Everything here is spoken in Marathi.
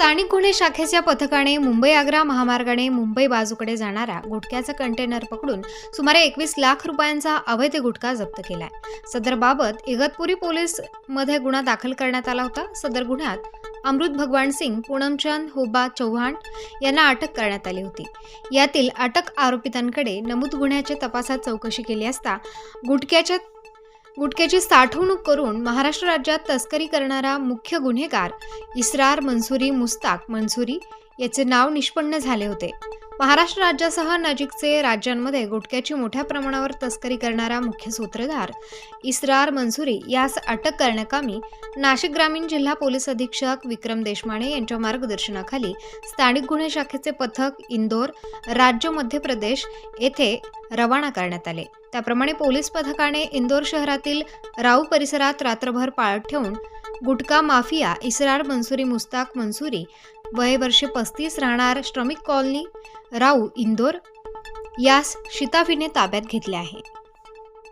स्थानिक गुन्हे शाखेच्या पथकाने मुंबई-आग्रा महामार्गाने मुंबई बाजूकडे जाणारा गुटख्याचा कंटेनर पकडून सुमारे 21 लाख रुपयांचा अवैध गुटखा जप्त केलाय। सदर बाबत इगतपुरी पोलीस मध्ये गुन्हा दाखल करण्यात आला होता। सदर गुन्ह्यात अमृत भगवान सिंग, पूनमचंद होबा चौहान यांना अटक करण्यात आली होती। यातील अटक आरोपितांकडे नमूद गुन्ह्याच्या तपासात चौकशी केली असता गुटख्याची साठवणूक करून महाराष्ट्र राज्यात तस्करी करणारा मुख्य गुन्हेगार इसरार मंसूरी मुस्ताक मंसूरी याचे नाव निष्पन्न झाले होते। महाराष्ट्र राज्यासह नजीकचे राज्यांमध्ये गुटख्याची मोठ्या प्रमाणावर तस्करी करणारा मुख्य सूत्रधार इसरार मंसूरी यास अटक करण्याकामी नाशिक ग्रामीण जिल्हा पोलीस अधीक्षक विक्रम देशमाने यांच्या मार्गदर्शनाखाली स्थानिक गुन्हे शाखेचे पथक इंदोर, राज्य मध्य प्रदेश येथे रवाना करण्यात आले। त्याप्रमाणे पोलीस पथकाने इंदोर शहरातील राऊ परिसरात रात्रभर पाळत ठेवून गुटखा माफिया इसरार मंसूरी मुस्ताक मंसूरी वय वर्षे 35 राहणार श्रमिक कॉलनी राऊ इंदोर यास शिताफीने ताब्यात घेतले आहे।